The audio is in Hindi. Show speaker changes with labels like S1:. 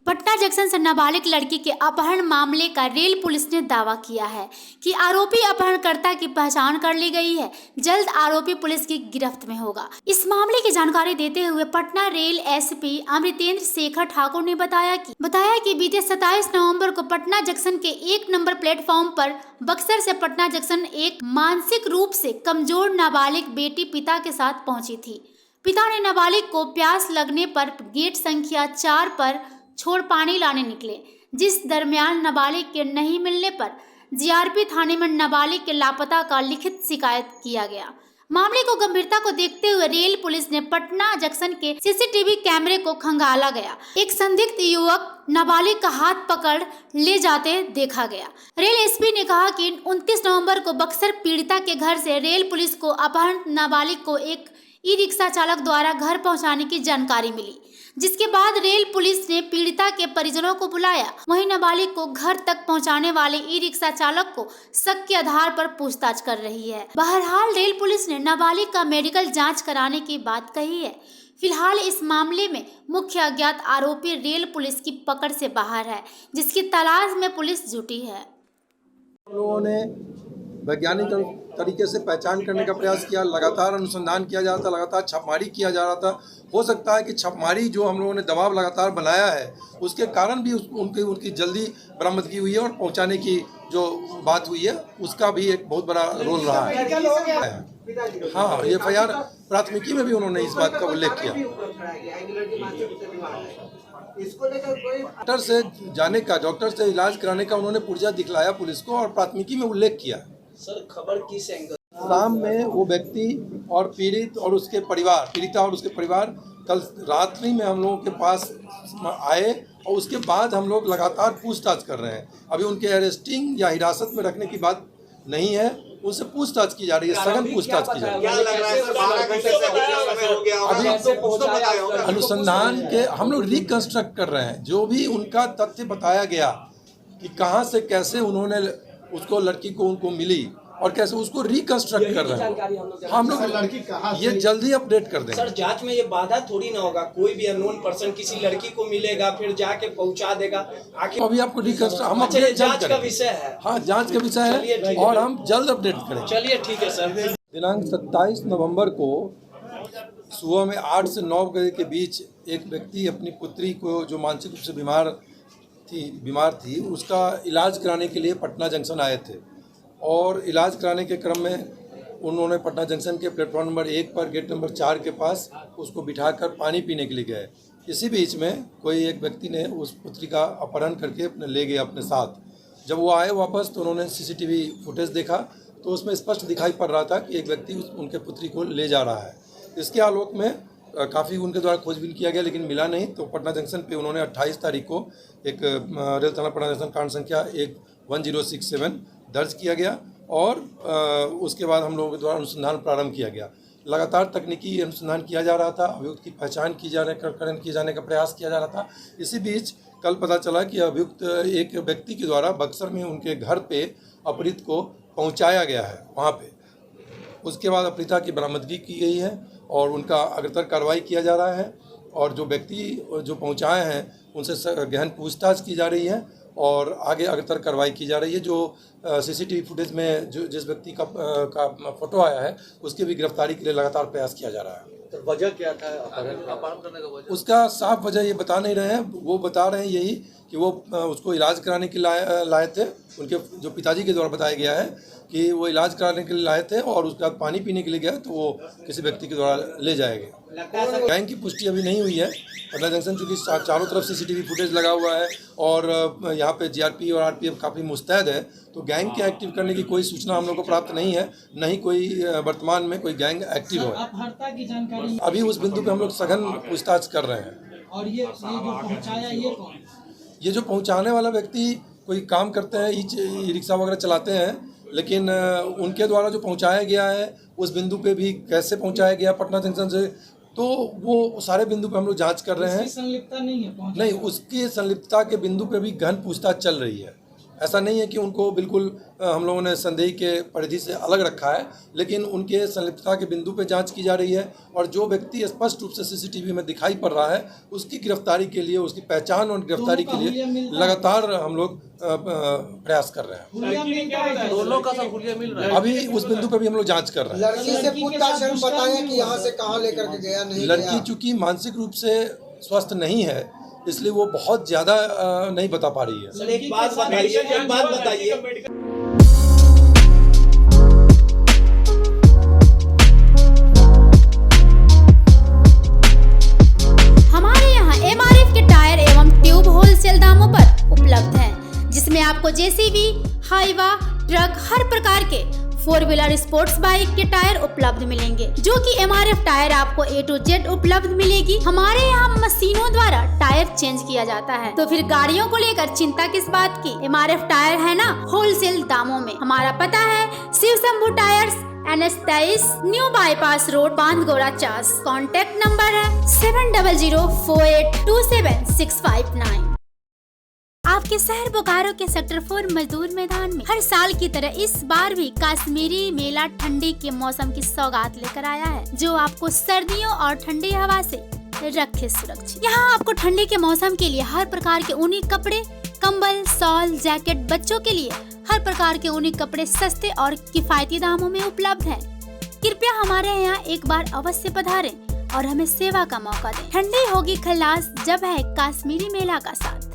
S1: पटना जंक्शन से नाबालिग लड़की के अपहरण मामले का रेल पुलिस ने दावा किया है कि आरोपी अपहरणकर्ता की पहचान कर ली गई है। जल्द आरोपी पुलिस की गिरफ्त में होगा। इस मामले की जानकारी देते हुए पटना रेल एसपी अमृतेंद्र शेखर ठाकुर ने बताया कि बीते 27 नवंबर को पटना जंक्शन के 1 नंबर प्लेटफॉर्म पर बक्सर से पटना जंक्शन एक मानसिक रूप से कमजोर नाबालिग बेटी पिता के साथ पहुंची थी। पिता ने नाबालिग को प्यास लगने पर गेट संख्या 4 पर छोड़ पानी लाने निकले, जिस दरमियान नाबालिग के नहीं मिलने पर जीआरपी थाने में नाबालिग के लापता का लिखित शिकायत किया गया। मामले को गंभीरता को देखते हुए रेल पुलिस ने पटना जंक्शन के सीसीटीवी कैमरे को खंगाला गया। एक संदिग्ध युवक नाबालिग का हाथ पकड़ ले जाते देखा गया। रेल एसपी ने कहा कि 29 नवंबर को बक्सर पीड़िता के घर से रेल पुलिस को अपहरण नाबालिग को एक ई रिक्शा चालक द्वारा घर पहुंचाने की जानकारी मिली, जिसके बाद रेल पुलिस ने पीड़िता के परिजनों को बुलाया। वहीं नाबालिग को घर तक पहुंचाने वाले ई रिक्शा चालक को शक के आधार पर पूछताछ कर रही है। बहरहाल रेल पुलिस ने नाबालिग का मेडिकल जांच कराने की बात कही है। फिलहाल इस मामले में मुख्य अज्ञात आरोपी रेल पुलिस की पकड़ से बाहर है, जिसकी तलाश में पुलिस जुटी है।
S2: लोगों ने वैज्ञानिक तरीके से पहचान करने का प्रयास किया, लगातार अनुसंधान किया जा रहा था, लगातार छापेमारी किया जा रहा था। हो सकता है कि छापेमारी जो हम लोगों ने दबाव लगातार बनाया है उसके कारण भी उनकी जल्दी बरामदगी हुई है और पहुंचाने की जो बात हुई है उसका भी एक बहुत बड़ा रोल रहा है। हाँ, एफआईआर प्राथमिकी में भी उन्होंने इस बात का उल्लेख किया। डॉक्टर से जाने का, डॉक्टर से इलाज कराने का उन्होंने पुर्जा दिखलाया पुलिस को और प्राथमिकी में उल्लेख किया।
S3: सर, खबर किस एंगल?
S2: शाम में वो व्यक्ति और पीड़िता और उसके परिवार कल रात्रि में हम लोगों के पास आए और उसके बाद हम लोग लगातार पूछताछ कर रहे हैं। अभी उनके अरेस्टिंग या हिरासत में रखने की बात नहीं है, उनसे पूछताछ की जा रही है, सघन पूछताछ की जा रही है। अभी अनुसंधान के हम लोग रिकंस्ट्रक्ट कर रहे हैं, जो भी उनका तथ्य बताया गया कि कहां से कैसे उन्होंने उसको लड़की को उनको मिली और कैसे उसको रिकंस्ट्रक्ट कर रहे हैं। हम लोग ये जल्दी अपडेट कर देंगे।
S3: सर, जांच में ये बाधा थोड़ी ना होगा, कोई भी अननोन पर्सन किसी लड़की को मिलेगा फिर जाके पहुंचा देगा। आखिर
S2: अभी आपको रिकंस्ट्रक्ट हम
S3: जांच का विषय है।
S2: हाँ, जांच का विषय है और हम जल्द अपडेट करेंगे।
S3: चलिए ठीक है सर।
S2: दिनांक 27 नवंबर को सुबह में 8 से 9 बजे के बीच एक व्यक्ति अपनी पुत्री को जो मानसिक रूप से बीमार थी उसका इलाज कराने के लिए पटना जंक्शन आए थे और इलाज कराने के क्रम में उन्होंने पटना जंक्शन के प्लेटफॉर्म नंबर 1 पर गेट नंबर 4 के पास उसको बिठाकर पानी पीने के लिए गए। इसी बीच में कोई एक व्यक्ति ने उस पुत्री का अपहरण करके ले गया अपने साथ। जब वो आए वापस तो उन्होंने सीसीटीवी फुटेज देखा तो उसमें स्पष्ट दिखाई पड़ रहा था कि एक व्यक्ति उनके पुत्री को ले जा रहा है। इसके आलोक में काफ़ी उनके द्वारा खोजबीन किया गया लेकिन मिला नहीं, तो पटना जंक्शन पे उन्होंने 28 तारीख को एक रेल थाना पटना जंक्शन कांड संख्या 1067 दर्ज किया गया और उसके बाद हम लोगों के द्वारा अनुसंधान प्रारंभ किया गया। लगातार तकनीकी अनुसंधान किया जा रहा था, अभियुक्त की पहचान किए जाने का प्रयास किया जा रहा था। इसी बीच कल पता चला कि अभियुक्त एक व्यक्ति के द्वारा बक्सर में उनके घर पे अपहृत को पहुंचाया गया है वहाँ पे। उसके बाद अपहृता की बरामदगी की गई है और उनका अग्रतर कार्रवाई किया जा रहा है और जो व्यक्ति जो पहुंचाए हैं उनसे गहन पूछताछ की जा रही है और आगे अग्रतर कार्रवाई की जा रही है। जो सीसीटीवी फुटेज में जो जिस व्यक्ति का फोटो आया है उसकी भी गिरफ्तारी के लिए लगातार प्रयास किया जा रहा है।
S4: तो वजह क्या था अपहरण करने का वजह?
S2: उसका साफ वजह ये बता नहीं रहे हैं। वो बता रहे हैं यही कि वो उसको इलाज कराने के लिए लाए थे। उनके जो पिताजी के द्वारा बताया गया है कि वो इलाज कराने के लिए लाए थे और उसके बाद पानी पीने के लिए गया तो वो किसी व्यक्ति के द्वारा ले जाया गया। गैंग की पुष्टि अभी नहीं हुई है। पटना जंक्शन चूँकि चारों तरफ सीसीटीवी फुटेज लगा हुआ है और यहाँ पे जीआरपी और आरपीएफ काफ़ी मुस्तैद है, तो गैंग के एक्टिव करने की कोई सूचना हम लोग को प्राप्त नहीं है, नहीं कोई वर्तमान में कोई गैंग एक्टिव हो।
S5: अपहरणता की जानकारी
S2: अभी उस बिंदु पे हम लोग सघन पूछताछ कर रहे हैं।
S5: और ये जो पहुंचाया ये कौन?
S2: ये जो पहुंचाने वाला व्यक्ति कोई काम करते हैं, ई रिक्शा वगैरह चलाते हैं, लेकिन उनके द्वारा जो पहुंचाया गया है उस बिंदु पे भी कैसे पहुंचाया गया पटना जंक्शन से, तो वो सारे बिंदु पे हम लोग जांच कर रहे हैं।
S5: संलिप्तता नहीं है?
S2: नहीं, उसकी संलिप्तता के बिंदु पे भी गहन पूछताछ चल रही है। ऐसा नहीं है कि उनको बिल्कुल हम लोगों ने संदेह के परिधि से अलग रखा है, लेकिन उनके संलिप्तता के बिंदु पर जांच की जा रही है और जो व्यक्ति स्पष्ट रूप से सीसीटीवी में दिखाई पड़ रहा है उसकी गिरफ्तारी के लिए, उसकी पहचान और गिरफ्तारी के लिए लगातार हम लोग प्रयास कर रहे हैं।
S4: दोनों का सब हुलिया मिल रहा है।
S2: अभी उस बिंदु पर भी हम लोग जांच कर रहे हैं।
S6: लड़की से पूछताछ हम बताएं कि यहाँ से कहाँ लेकर के गया नहीं
S2: लड़की
S6: गया।
S2: चूंकि मानसिक रूप से स्वस्थ नहीं है इसलिए वो बहुत ज़्यादा नहीं बता पा रही है।
S3: सर एक बात बताइए
S1: हमारे यहाँ MRF के टायर एवं ट्यूब होलसेल दामों पर उपलब्ध हैं, जिसमें आपको जेसीबी, हाईवा, ट्रक हर प्रकार के 4 व्हीलर स्पोर्ट्स बाइक के टायर उपलब्ध मिलेंगे, जो कि MRF टायर आपको A to Z उपलब्ध मिलेगी। हमारे यहाँ मशीनों द्वारा टायर चेंज किया जाता है, तो फिर गाड़ियों को लेकर चिंता किस बात की। MRF टायर है ना होलसेल दामों में। हमारा पता है Shiv Shambhu tyres, NH23, new bypass road, Bandhgora 40। Contact number है 7004827659। आपके शहर बोकारो के सेक्टर 4 मजदूर मैदान में हर साल की तरह इस बार भी कश्मीरी मेला ठंडी के मौसम की सौगात लेकर आया है, जो आपको सर्दियों और ठंडी हवा से रखे सुरक्षित। यहाँ आपको ठंडी के मौसम के लिए हर प्रकार के ऊनी कपड़े, कंबल, शॉल, जैकेट, बच्चों के लिए हर प्रकार के ऊनी कपड़े सस्ते और किफायती दामों में उपलब्ध हैं। कृपया हमारे यहाँ एक बार अवश्य पधारें और हमें सेवा का मौका दें। ठंडी होगी खल्लास जब है कश्मीरी मेला का साथ।